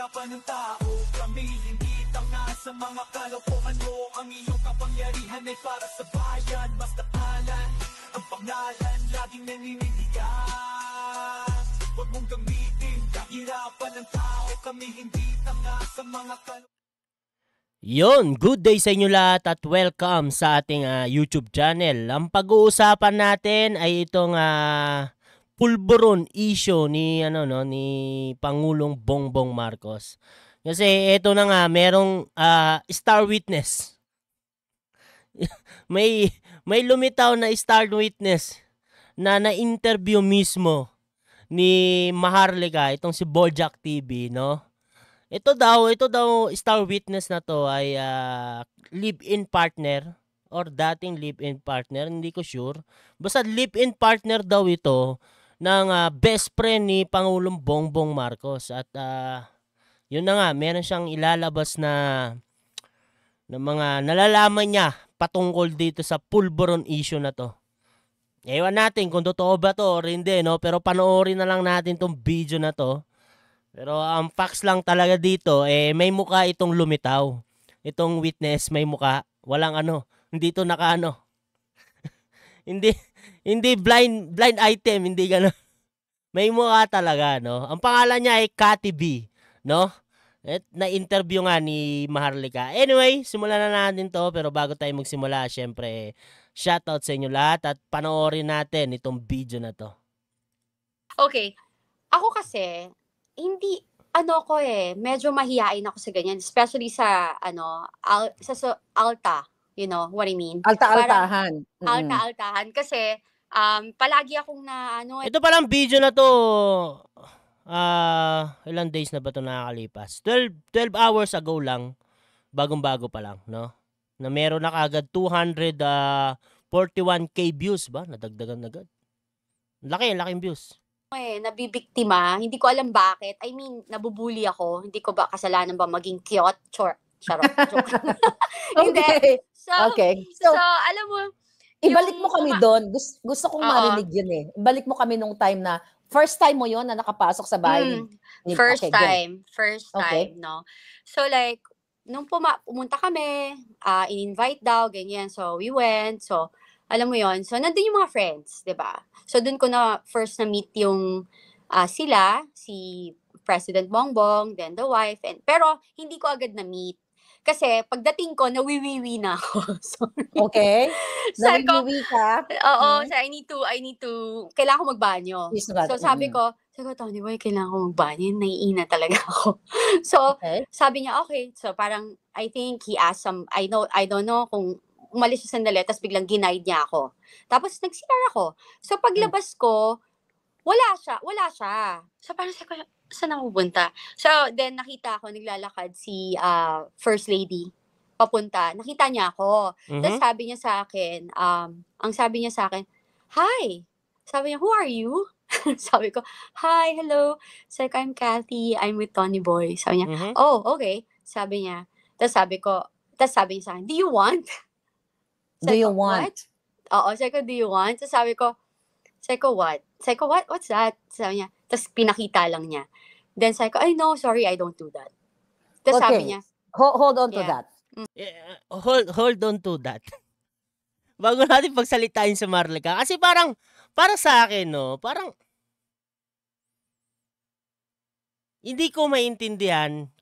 kahirapan ng tao. Kami hindi tanga sa mga kalokohan mo. Ang iyong kapangyarihan ay para sa bayan. Basta alan, ang pangalan laging naninindigan. Huwag mong gamitin kahirapan ng tao. Kami hindi tanga sa mga kalokohan. Yon, good day sa inyo lahat at welcome sa ating YouTube channel. Ang pag-uusapan natin ay itong pulburon issue ni ni Pangulong Bongbong Marcos. Kasi ito na nga, merong star witness. may lumitaw na star witness na na-interview mismo ni Maharlika, itong si Bojack TV, no? Ito daw star witness na to ay live-in partner or dating live-in partner, hindi ko sure. Basta live-in partner daw ito ng best friend ni Pangulong Bongbong Marcos. At yun na nga, meron siyang ilalabas na mga nalalaman niya patungkol dito sa pulburon issue na to. Ewan natin kung totoo ba to or hindi, no? Pero panoorin na lang natin tong video na to. Pero ang facts lang talaga dito, may mukha itong lumitaw. Itong witness may mukha. Walang hindi to hindi blind item, hindi gano'n. May mukha talaga, no? Ang pangalan niya ay Cathy B, no? Na-interview nga ni Maharlika. Anyway, simulan na natin to. Pero bago tayo magsimula, syempre, shoutout sa inyo lahat at panoorin natin itong video na to. Okay. Ako kasi, hindi, medyo mahihain ako sa ganyan. Especially sa, sa alta. You know what I mean? Alta-altahan. Alta-altahan. Kasi, palagi akong Ito palang video na to, ilang days na ba ito nakakalipas? 12 hours ago lang. Bagong-bago pa lang, no? Na meron na kagad 241k views ba? Nadagdagan agad. Laking views. Nabibiktima, hindi ko alam bakit. I mean, nabubuli ako. Hindi ko ba kasalanan ba maging cute? Charot. Joke. Okay. So, alam mo, ibalik mo kami doon. Gusto kong marinig yun eh. Ibalik mo kami nung time na, first time mo yun na nakapasok sa bahay. First time, no? So like, nung pumunta kami, in-invite daw, ganyan. So, we went. So, alam mo yon. So, nandun yung mga friends, di ba? So, dun ko na first na-meet yung sila, si President Bongbong, then the wife. Pero, hindi ko agad na-meet. Kasi, pagdating ko, nawiwiwi na ako. Sorry. Okay. Nawiwiwi ka? Oo. So, I need to, kailangan ko magbanyo. So, sabi ko, Tony Boy, kailangan ko magbanyo. Naiina talaga ako. So, sabi niya, okay. So, parang, I think he asked I don't know kung umalis siya sandali, tapos biglang ginaid niya ako. Tapos nag-CR ako. So paglabas ko, wala siya. So parang saan ako pupunta? So then nakita ako, naglalakad si First Lady, papunta. Nakita niya ako. Tapos sabi niya sa akin, hi! Sabi niya, who are you? Sabi ko, hi, hello. Sabi ko, I'm Cathy, I'm with Tony Boy. Sabi niya, oh, okay. Sabi niya. Tapos sabi niya sa akin, do you want? Do you want? Oo, sabi ko, do you want? So sabi ko, what? Sabi ko, what? What's that? Sabi niya, tapos pinakita lang niya. Then sabi ko, no, sorry, I don't do that. Tapos sabi niya, hold on to that. Hold on to that. Bago natin pagsalitain sa Maharlika. Kasi parang sa akin, no, parang hindi ko maintindihan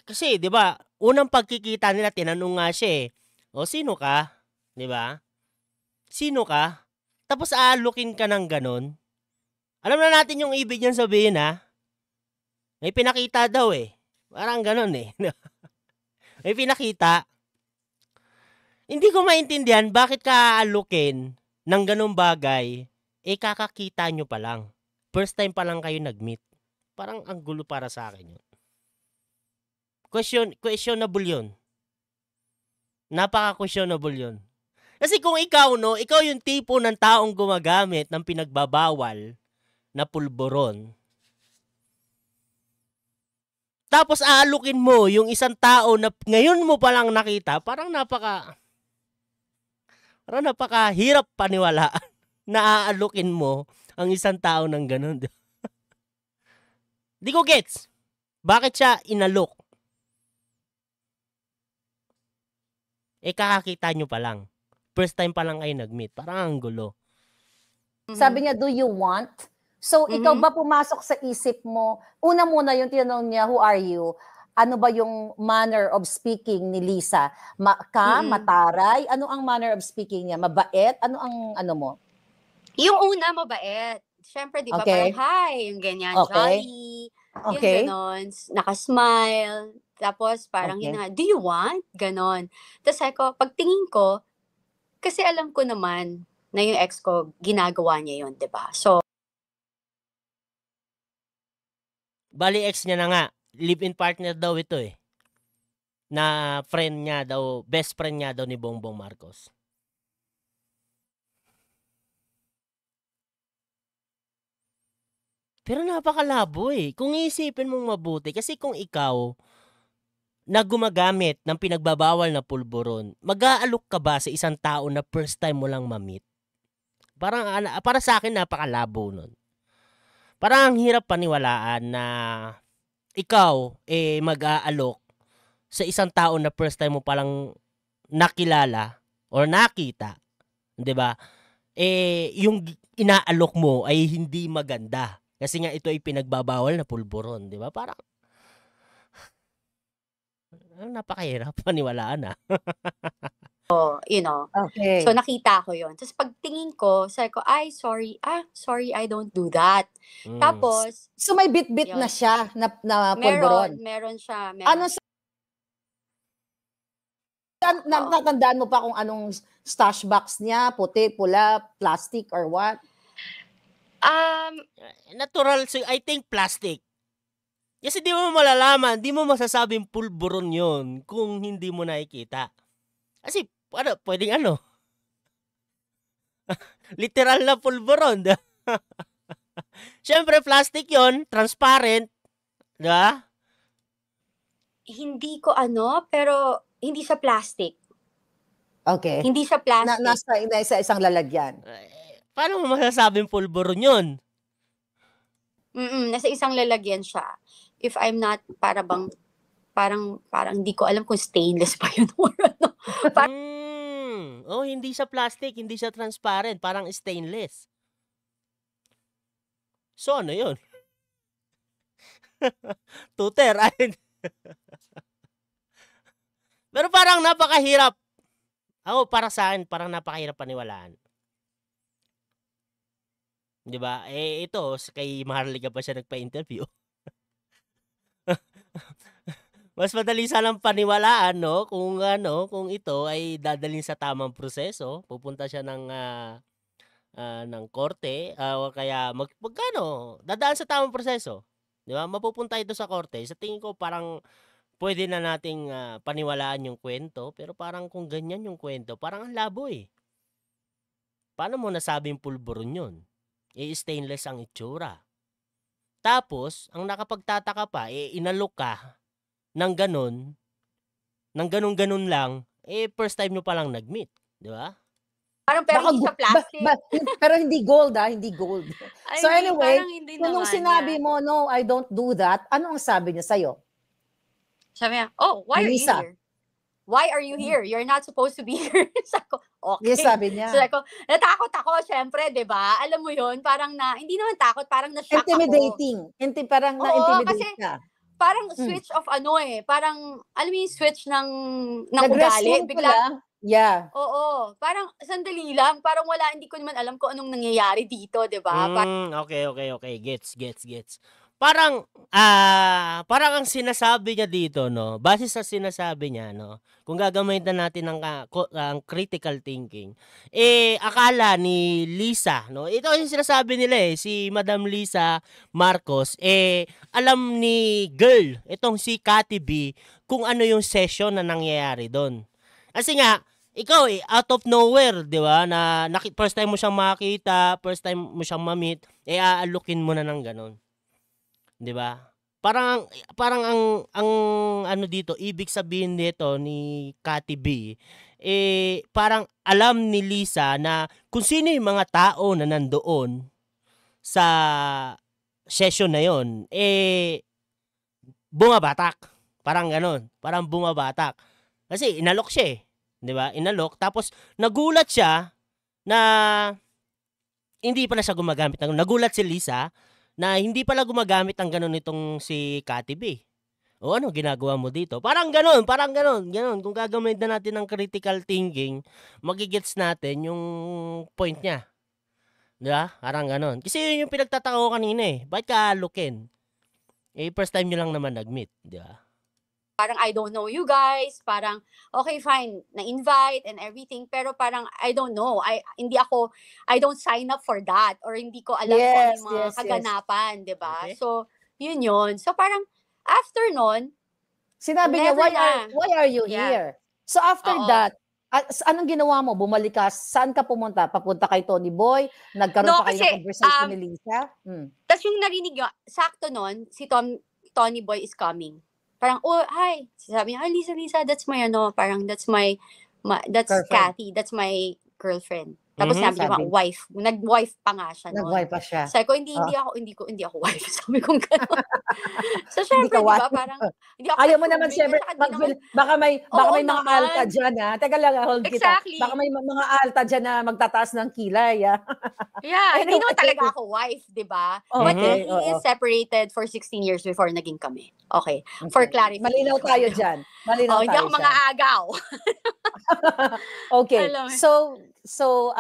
kasi 'di ba, unang pagkikita nila tinanong nga siya o sino ka? 'Di ba? Sino ka? Tapos aalukin ka ng ganun. Alam na natin yung ibig niyan sabihin, ha? May pinakita daw Parang ganun May pinakita. Hindi ko maintindihan bakit ka aalukin ng ganung bagay, kakakita nyo pa lang. First time pa lang kayo nag-meet. Parang ang gulo para sa akin yun. Questionable yun. Napaka-questionable yun. Kasi kung ikaw yung tipo ng taong gumagamit ng pinagbabawal na pulburon, tapos aalukin mo yung isang tao na ngayon mo palang nakita, parang napakahirap paniwalaan na aalukin mo ang isang tao ng ganun. Di ko gets. Bakit siya inalok? Kakakita nyo pa lang. First time pa lang kayo nag-meet. Parang ang gulo. Sabi niya, do you want? So, ikaw ba pumasok sa isip mo? Una muna yung tinanong niya, who are you? Ano ba yung manner of speaking ni Lisa? Mataray? Ano ang manner of speaking niya? Mabait? Ano ang ano mo? Yung una, mabait. Siyempre, di ba, parang hi, yung ganyan, jolly. Yung ganon, nakasmile. Tapos parang do you want? Ganon. Tapos ako, pagtingin ko, kasi alam ko naman na yung ex ko, ginagawa niya yun, di ba? So, bali ex niya na nga. Live-in partner daw ito na friend niya daw, best friend niya daw ni Bongbong Marcos. Pero napakalabo Kung iisipin mong mabuti, kasi kung ikaw na gumagamit ng pinagbabawal na pulburon, mag-aalok ka ba sa isang tao na first time mo lang ma-meet? Para sa akin, napakalabo nun. Parang ang hirap paniwalaan na ikaw mag-aalok sa isang tao na first time mo palang nakilala or nakita, 'di ba? Yung inaalok mo ay hindi maganda kasi nga ito ay pinagbabawal na pulburon, 'di ba? Parang napakahirap paniwalaan Okay. So nakita ko yon. Tapos pagtingin ko, sabi ko, sorry, I don't do that. Tapos, so may bit-bit na siya na pulburon? Meron siya. Ano natatandaan mo pa kung anong stash box niya? Puti, pula, plastic, or what? Natural, I think plastic. Kasi di mo malalaman, di mo masasabing pulburon yon kung hindi mo nakikita. Kasi, pwedeng literal na pulburon. Siyempre, plastic yon, transparent. Diba? Hindi ko pero hindi siya plastic. Okay. Hindi siya plastic. Nasa isang lalagyan. Paano mo masasabing pulburon yun? Nasa isang lalagyan siya. If I'm not, parang hindi ko alam kung stainless pa yun or ano. Hindi siya plastic, hindi siya transparent, parang stainless. So, ano yun? Tuter. Pero parang napakahirap. Para sa akin, parang napakahirap paniwalaan. Di ba? Ito, kay Maharlika pa siya nagpa-interview. Mas madali sanang paniwalaan, no? Kung ito ay dadalhin sa tamang proseso, pupunta siya ng korte, o kaya dadaan sa tamang proseso. Di ba? Mapupunta ito sa korte. Sa tingin ko parang pwede na nating paniwalaan yung kwento, pero parang kung ganyan yung kwento, parang ang labo Paano mo nasabing pulburon yun? Stainless ang itsura. Tapos, ang nakapagtataka pa, inalok ka ng ganun lang, first time nyo palang nag-meet. Di ba? Parang pero hindi siya plastic. Pero hindi gold, hindi gold. So anyway, nung sinabi mo, no, I don't do that, ano ang sabi niya sa'yo? Sabi niya, why are you here? Why are you here? You're not supposed to be here. Sabi ko, okay. Yes, sabi niya. Sabi ko, natakot ako, syempre, di ba? Alam mo yun, parang hindi naman takot, parang na-shock intimidating. ako. Parang na-intimidate ka. Parang switch of parang, alam mo yung switch ng ugali. Bigla, yeah. Oo, parang sandali lang, parang hindi ko naman alam kung anong nangyayari dito, di ba? Okay. Gets. Parang ang sinasabi niya dito, no, base sa sinasabi niya, no, kung gagamitin natin ang critical thinking, akala ni Lisa, no, ito yung sinasabi nila si Madam Lisa Marcos, alam ni girl, itong si Cathy B, kung ano yung session na nangyayari doon. Kasi nga, ikaw out of nowhere, di ba, na first time mo siyang makita, first time mo siyang ma-meet, aalukin mo na ng ganon. 'Di ba? Parang ang ano dito, ibig sabihin nito ni Cathy B, parang alam ni Lisa na kung sino yung mga tao na nandoon sa session na yon, bumabatak. Parang ganun. Parang bumabatak. Kasi inalok siya eh. Di ba? Inalok. Tapos nagulat siya na hindi pala siya gumagamit ng nagulat si Lisa na hindi pala gumagamit ng ganun itong si Cathy B. O ano ginagawa mo dito? Parang ganun. Ganun. Kung gagamit na natin ng critical thinking, magigets natin yung point niya. Diba? Parang ganun. Kasi yun yung pinagtataka ko kanina eh. Bakit ka lookin? Eh, first time nyo lang naman nag-meet. Diba? Parang I don't know you guys, parang okay fine, na-invite and everything, pero parang I don't know, I don't sign up for that or hindi ko alam kung ano yung mga kaganapan, 'di ba? Okay. So, yun. So parang after nun, sinabi niya, why are you here? So after that, anong ginawa mo? Bumalik ka? Saan ka pumunta? Papunta kay Tony Boy? Nagkaroon pa kayo ng conversation ni Lisa? Tapos yung narinig nyo, sakto nun, si Tony Boy is coming. Parang, oh, hi. Sabi niya, Lisa, that's my, that's Cathy, that's my girlfriend. Tapos sabi niya, wife. Nag-wife pa nga siya. Nag-wife pa siya. Sabi ko, hindi ako wife. Sabi ko gano'n. So, syempre, diba, parang, hindi ako ayaw mo naman, syempre, baka may mga alta dyan, ha? Teka lang, hold exactly. Kita. Baka may mga alta dyan na magtataas ng kilay, ha? Yeah, hindi naman talaga ako wife, diba? But he is separated for 16 years before naging kami. Okay. For clarification. Malinaw tayo dyan. Hindi ako mga agaw. Okay. So,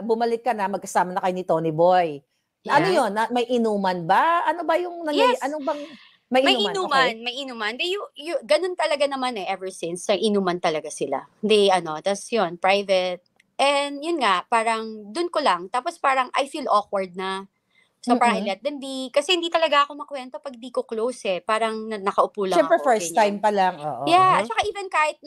bumalik ka na, magkasama na kayo ni Tony Boy. Yeah. Ano yun? May inuman ba? Ano ba yung nangyayari? Yes. Anong bang may inuman? May inuman. Ganun talaga naman ever since. Inuman talaga sila. Tas yun, private. And yun nga, parang dun ko lang. Tapos parang I feel awkward na. So parang I let them be. Kasi hindi talaga ako makwento pag di ko close eh. Parang nakaupo lang siyempre, ako. Siyempre first time pa lang. Yeah. At saka even kahit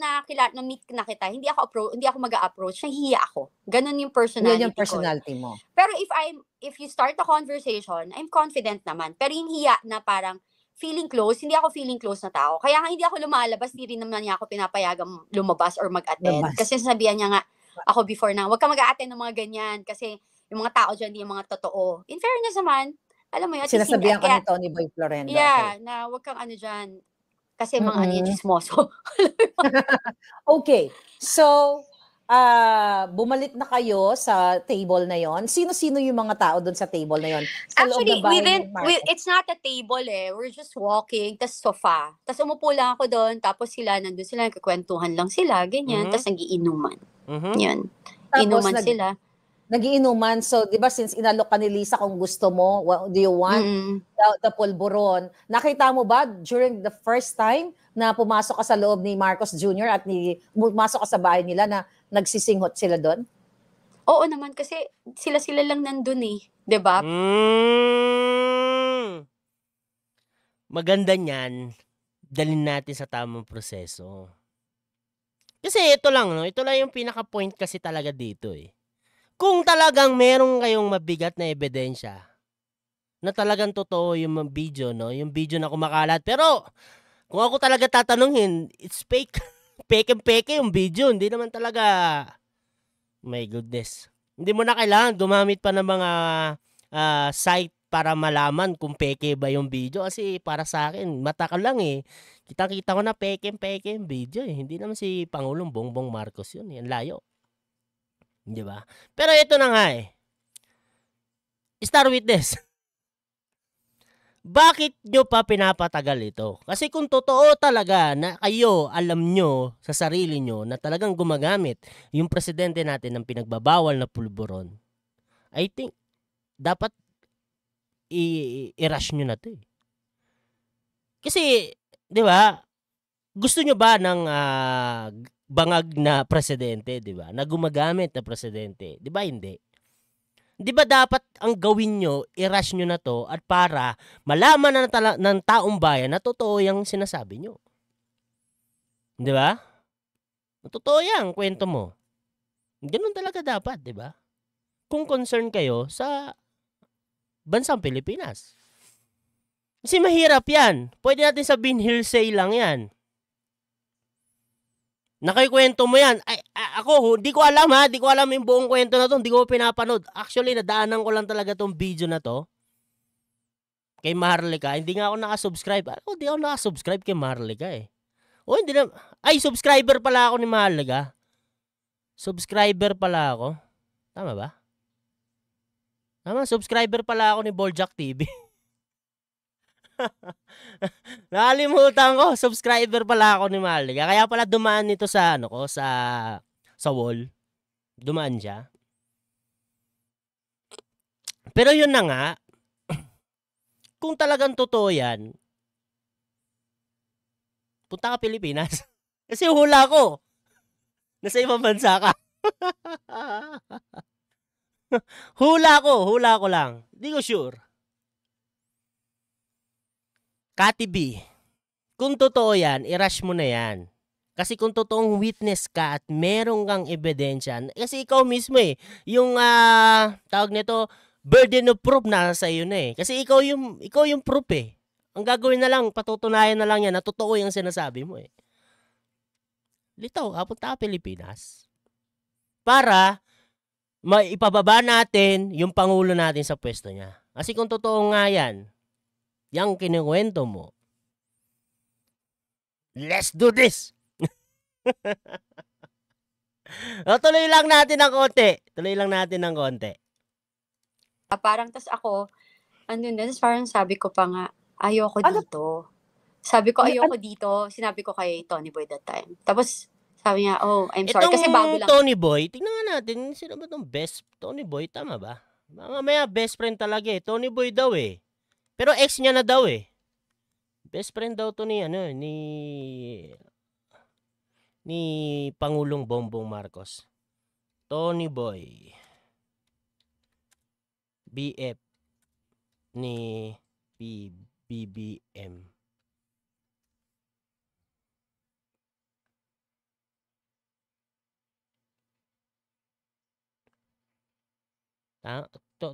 na-meet na kita, hindi ako mag-a-approach. Nahihiya ako. Ganun yung personality ko. Yun yung personality mo. Pero if you start a conversation, I'm confident naman. Pero yung hiya na parang feeling close, hindi ako feeling close na tao. Kaya nga hindi ako lumalabas, hindi rin naman niya ako pinapayagang lumabas or mag-attend. Kasi sabihan niya nga ako before na, huwag ka mag-attend ng mga ganyan kasi yung mga tao dyan, hindi yung mga totoo. In fairness naman, alam mo yun. Sinasabihan ka ni Tony Boy Florendo. Yeah, na huwag kang dyan. Kasi mga chismoso. Okay. So, bumalik na kayo sa table na yon. Sino-sino yung mga tao doon sa table na yon? Actually, it's not a table eh. We're just walking, tas sofa. Tas umupo lang ako doon, tapos nandun sila, nagkakwentuhan lang sila, ganyan, tas nagiinuman. Yun. Inuman sila. Nagiinuman. So, di ba, since inalok ka ni Lisa kung gusto mo, do you want the pulburon? Nakita mo ba during the first time na pumasok ka sa loob ni Marcos Jr. at pumasok ka sa bahay nila na nagsisinghot sila doon? Oo naman, kasi sila lang nandun eh. Di ba? Maganda niyan, dalhin natin sa tamang proseso. Kasi ito lang, no? Ito lang yung pinaka-point kasi talaga dito eh. Kung talagang meron kayong mabigat na ebidensya na talagang totoo yung video, no? Yung video na kumakalat. Pero, kung ako talaga tatanungin, it's fake. Peke yung video. Hindi naman talaga, my goodness. Hindi mo na kailangan gumamit pa ng mga site para malaman kung peke ba yung video. Kasi para sa akin, mata ka lang eh. Kita-kita ko na peke yung video eh. Hindi naman si Pangulong Bongbong Marcos yun. Yan layo. Di ba? Pero ito na nga eh. Star witness. Bakit nyo pa pinapatagal ito? Kasi kung totoo talaga na kayo, alam nyo sa sarili nyo na talagang gumagamit yung presidente natin ng pinagbabawal na pulburon, I think, dapat i-rush nyo na ito eh. Kasi, di ba, gusto nyo ba ng bangag na presidente, di ba? Na gumagamit na presidente. Di ba hindi? Di ba dapat ang gawin nyo, i-rush nyo na to at para malaman na ng taong bayan na totoo yung sinasabi nyo. Di ba? Totoo yan, kwento mo. Ganun talaga dapat, di ba? Kung concern kayo sa bansang Pilipinas. Kasi mahirap yan. Pwede natin sabihin hearsay lang yan. Nakikwento mo yan. Ako, di ko alam ha. Di ko alam yung buong kwento na to. Hindi ko pinapanood. Actually, nadaanan ko lang talaga tong video na to. kay Maharlika, hindi nga ako nakasubscribe. Hindi ako nakasubscribe kay Maharlika eh. Hindi na. Ay, subscriber pala ako ni Maharlika. Subscriber pala ako. Tama ba? Tama, subscriber pala ako ni Boljak TV. Nakalimutan ko, subscriber pala ako ni Maharlika. Kaya pala dumaan nito sa sa wall. Dumaan siya. Pero yun na nga, kung talagang totoo yan, punta ka Pilipinas. Kasi hula ko. Nasa ibang bansa ka. hula ko lang. Hindi ko sure. Kati B, kung totoo yan, i-rush mo na yan. Kasi kung totoong witness ka at meron kang ebidensya, kasi ikaw mismo yung tawag nito, burden of proof na sa iyo na Kasi ikaw yung proof Ang gagawin na lang, patutunayan na lang yan na totoo yung sinasabi mo Litaw, punta ka Pilipinas. Para maipababa natin yung pangulo natin sa pwesto niya. Kasi kung totoo nga yan, yung kinukwento mo, let's do this! Tuloy lang natin ng konti. Parang tas ako, parang sabi ko pa nga, ayoko dito. Sabi ko, ayoko dito. Sinabi ko kay Tony Boy that time. Tapos, sabi niya, I'm sorry. Kasi bago lang. Tony Boy, tingnan nga natin, sino ba itong best? Tony Boy, tama ba? Mamaya, best friend talaga Tony Boy daw Pero ex niya na daw Best friend daw to ni Pangulong Bongbong Marcos. Tony Boy. BF ni BBM.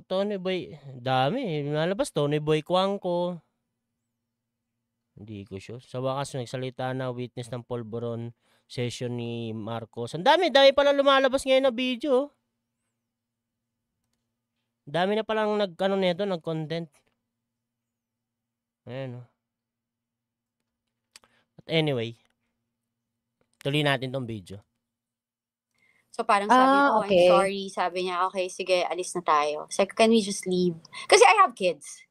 Tony Boy, dami. Nalabas, Tony Boy Cuangco. Hindi ko sure. Sa wakas, nagsalita na witness ng Polvoron session ni Marcos. Ang dami pala lumalabas ngayon na video. Dami na palang nag-content. Ayan But anyway, tuloy natin tong video. So parang sabi ko, okay. I'm sorry. Sabi niya, okay, sige, alis na tayo. So, can we just leave? Kasi I have kids.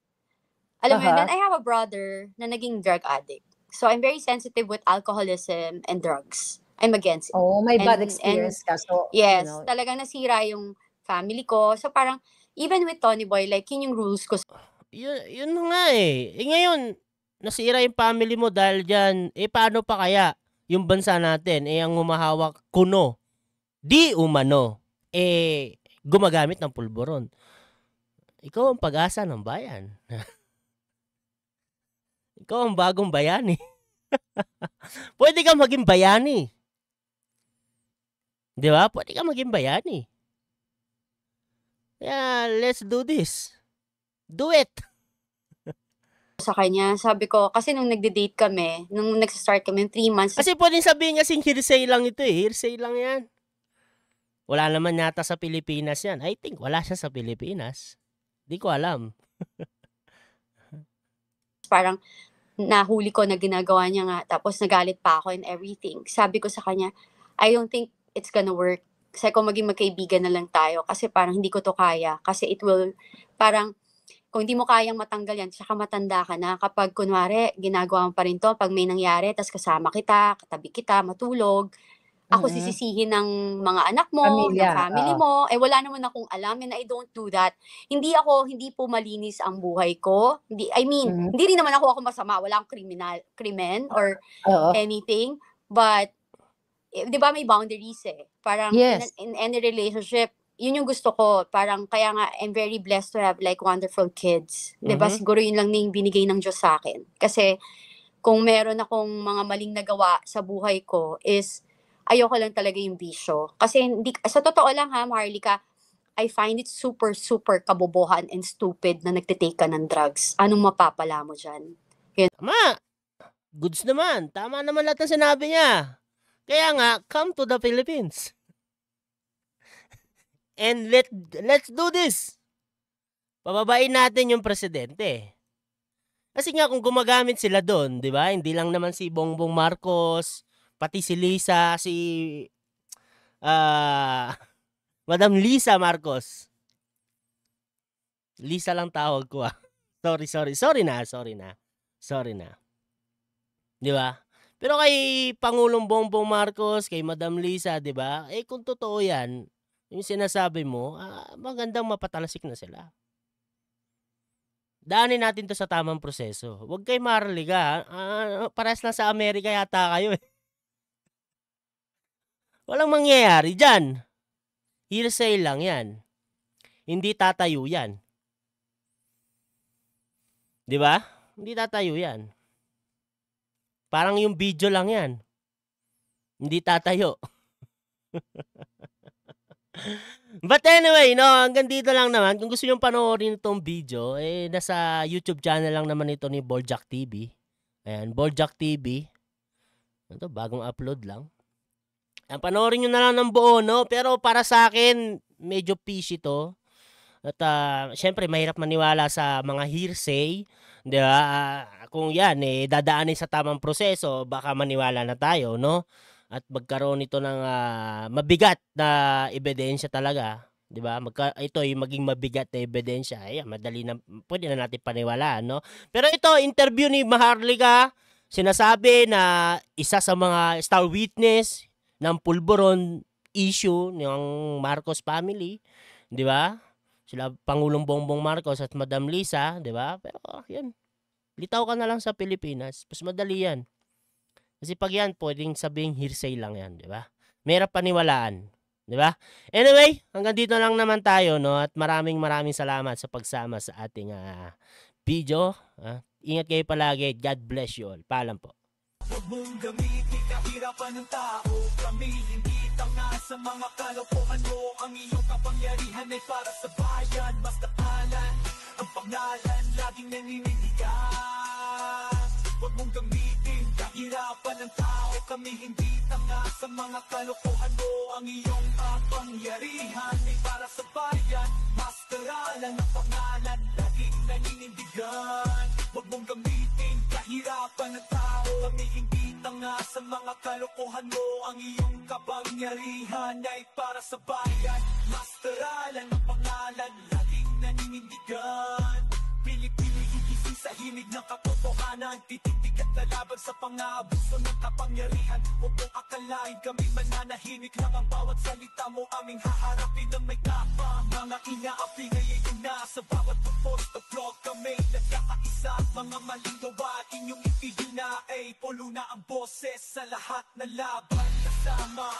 Alam mo yun, then I have a brother na naging drug addict. So I'm very sensitive with alcoholism and drugs. I'm against it. May bad experience ka. So, yes, talagang nasira yung family ko. So parang, even with Tony Boy, like, yun yung rules ko. Yun nga ngayon, nasira yung family mo dahil dyan. Paano pa kaya yung bansa natin? Ang humahawak kuno. Di umano. Gumagamit ng pulburon. Ikaw ang pag-asa ng bayan. Ikaw ang bagong bayani. Pwede ka maging bayani. Di ba? Pwede ka maging bayani. Yeah, let's do this. Do it. Sa kanya, sabi ko, kasi nung nagde-date kami, nung nag-start kami, 3 months. Kasi pwedeng sabihin kasing hearsay lang ito Hearsay lang yan. Wala naman yata sa Pilipinas yan. I think wala siya sa Pilipinas. Di ko alam. Parang nahuli ko na ginagawa niya nga, tapos nagalit pa ako and everything. Sabi ko sa kanya, I don't think it's gonna work. Kasi kung maging magkaibigan na lang tayo, kasi parang hindi ko to kaya. Kasi it will, parang, kung hindi mo kayang matanggal yan, tsaka matanda ka na, kapag kunwari, ginagawa mo pa rin to, pag may nangyari, tas kasama kita, katabi kita, matulog, ako sisisihin ng mga anak mo, ng family mo, wala naman akong alam, and I don't do that. Hindi po malinis ang buhay ko. Hindi rin naman ako masama, wala akong krimen or anything, but, di ba may boundaries Parang, in any relationship, yun yung gusto ko. Parang, kaya nga, I'm very blessed to have like wonderful kids. Di ba? Siguro yun lang na yung binigay ng Diyos sa akin. Kasi, kung meron akong mga maling nagawa sa buhay ko is, ayoko lang talaga yung bisyo. Kasi sa totoo lang Maharlika, I find it super, super kabobohan and stupid na nagtitake ka ng drugs. Anong mapapala mo dyan? Tama! Goods naman. Tama naman lahat ng sinabi niya. Kaya nga, come to the Philippines. And let's do this. Pababain natin yung presidente. Kasi nga kung gumagamit sila doon, 'di ba? Hindi lang naman si Bongbong Marcos, pati si Lisa, Madam Lisa Marcos. Lisa lang tawag ko ah. Sorry na. 'Di ba? Pero kay Pangulong Bongbong Marcos, kay Madam Lisa, 'di ba? Kung totoo 'yan, yung sinasabi mo, magandang mapatalasik na sila. Daanin natin 'to sa tamang proseso. Huwag kayo maraliga. Parehas lang sa Amerika yata kayo eh. Walang mangyayari diyan. Hearsay lang 'yan. Hindi tatayo 'yan. 'Di ba? Hindi tatayo 'yan. Parang yung video lang 'yan. Hindi tatayo. But anyway, no, hanggang dito lang naman. Kung gusto nyo panoorin itong video, nasa YouTube channel lang naman ito ni Boljak TV. Ayan, Boljak TV. Ito, bagong upload lang. Ayan, panoorin nyo na lang ng buo, no? Pero para sa akin, medyo fishy to. At syempre, mahirap maniwala sa mga hearsay. Di ba? Kung yan, dadaanin sa tamang proseso, baka maniwala na tayo, no? At magkaroon ito ng mabigat na ebidensya talaga, 'di ba? Ito ay maging mabigat na ebidensya. Madali na pwede na natin paniwalaan, no? Pero ito, interview ni Maharlika, sinasabi na isa sa mga star witness ng Pulburon issue ng Marcos family, 'di ba? Sila Pangulong Bongbong Marcos at Madam Lisa, 'di ba? Pero 'yan. Litaw ka na lang sa Pilipinas, mas madali 'yan. Kasi pag yan, pwedeng sabing hearsay lang yan, di ba? Mahirap paniwalaan, di ba? Anyway, hanggang dito lang naman tayo, no? At maraming salamat sa pagsama sa ating video. Ingat kayo palagi. God bless you all. Paalam po. Huwag mong gamitin kahirapan ng tao. Kami hindi tanga sa mga kalokohan mo. Ang iyong kapangyarihan ay para sa bayan. Basta alan, ang pangalan, laging naninindigan. Huwag mong gamitin kahirapan ng tao. Kami hindi tanga sa mga kalokohan mo. Ang iyong kapangyarihan ay para sa bayan. Masteralan ang pangalan, laging naninindigan. Huwag mong gamitin kahirapan ng tao. Kami hindi tanga sa mga kalokohan mo. Ang iyong kapangyarihan ay para sa bayan. Masteralan ang pangalan, laging naninindigan. Pili-pili igising sa himig ng katotohanan. Tititig at lalaban sa pang-aabuso ng kapangyarihan. Huwag mong akalain kami mananahimik lang. Ang bawat salita mo aming haharapin ng may kapang. Mga inaapi ngayon na sa bawat post of vlog kami nagkakaisa. Mga maling gawain yung ipihina ay pulo na ang boses sa lahat na laban kasama.